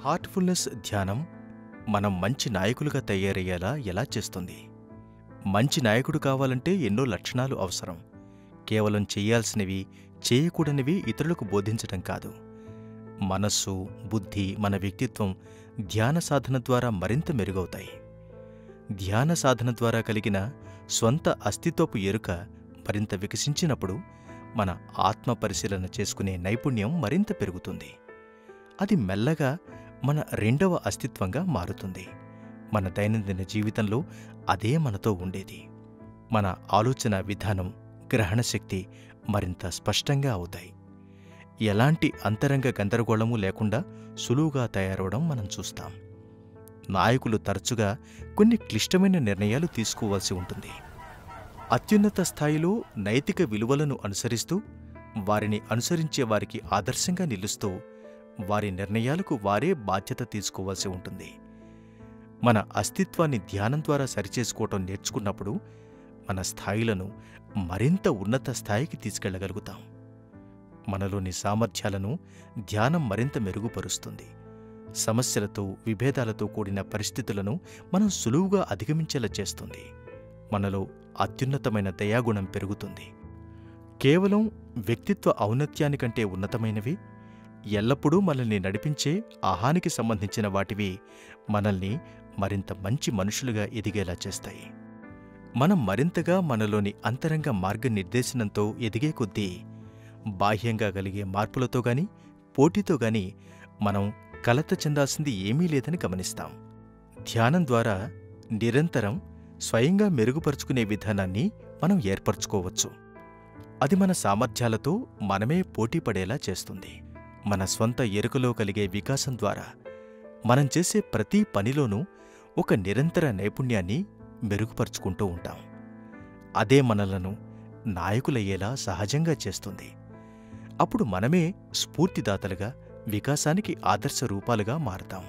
Heartfulness ధ్యానం మనం మంచి నాయకులుగా తయారయ్యేలా ఎలా చేస్తుంది? మంచి నాయకుడు కావాలంటే ఎన్నో లక్షణాలు అవసరం. కేవలం చెయ్యాల్సినవి, చేయకూడనివి ఇతరులకు బోధించటం కాదు. మనస్సు, బుద్ధి, మన వ్యక్తిత్వం ధ్యాన సాధన ద్వారా మరింత మెరుగవుతాయి. ధ్యాన సాధన ద్వారా కలిగిన స్వంత అస్తిత్వపు ఎరుక మరింత వికసించినప్పుడు మన ఆత్మ పరిశీలన చేసుకునే నైపుణ్యం మరింత పెరుగుతుంది. అది మెల్లగా మన రెండవ అస్తిత్వంగా మారుతుంది. మన దైనందిన జీవితంలో అదే మనతో ఉండేది. మన ఆలోచన విధానం, గ్రహణశక్తి మరింత స్పష్టంగా అవుతాయి. ఎలాంటి అంతరంగ గందరగోళమూ లేకుండా సులువుగా తయారవడం మనం చూస్తాం. నాయకులు తరచుగా కొన్ని క్లిష్టమైన నిర్ణయాలు తీసుకోవాల్సి ఉంటుంది. అత్యున్నత స్థాయిలో నైతిక విలువలను అనుసరిస్తూ, వారిని అనుసరించే వారికి ఆదర్శంగా నిలుస్తూ, వారి నిర్ణయాలకు వారే బాధ్యత తీసుకోవాల్సి ఉంటుంది. మన అస్తిత్వాన్ని ధ్యానం ద్వారా సరిచేసుకోవటం నేర్చుకున్నప్పుడు మన స్థాయిలను మరింత ఉన్నత స్థాయికి తీసుకెళ్లగలుగుతాం. మనలోని సామర్థ్యాలను ధ్యానం మరింత మెరుగుపరుస్తుంది. సమస్యలతో, విభేదాలతో కూడిన పరిస్థితులను మనం సులువుగా అధిగమించేలా చేస్తుంది. మనలో అత్యున్నతమైన దయాగుణం పెరుగుతుంది. కేవలం వ్యక్తిత్వ ఔన్నత్యానికంటే ఉన్నతమైనవి, ఎల్లప్పుడూ మనల్ని నడిపించే ఆహానికి సంబంధించిన వాటివి మనల్ని మరింత మంచి మనుషులుగా ఎదిగేలా చేస్తాయి. మనం మరింతగా మనలోని అంతరంగ మార్గనిర్దేశనంతో ఎదిగే కొద్దీ బాహ్యంగా కలిగే మార్పులతో గాని, పోటీతో గాని మనం కలత చెందాల్సింది ఏమీ లేదని గమనిస్తాం. ధ్యానం ద్వారా నిరంతరం స్వయంగా మెరుగుపరుచుకునే విధానాన్ని మనం ఏర్పరచుకోవచ్చు. అది మన సామర్థ్యాలతో మనమే పోటీపడేలా చేస్తుంది. మన స్వంత ఎరుకలో కలిగే వికాసం ద్వారా మనం చేసే ప్రతి పనిలోనూ ఒక నిరంతర నైపుణ్యాన్ని మెరుగుపరుచుకుంటూ ఉంటాం. అదే మనలను నాయకులయ్యేలా సహజంగా చేస్తుంది. అప్పుడు మనమే స్ఫూర్తిదాతలుగా, వికాసానికి ఆదర్శ రూపాలుగా మారతాం.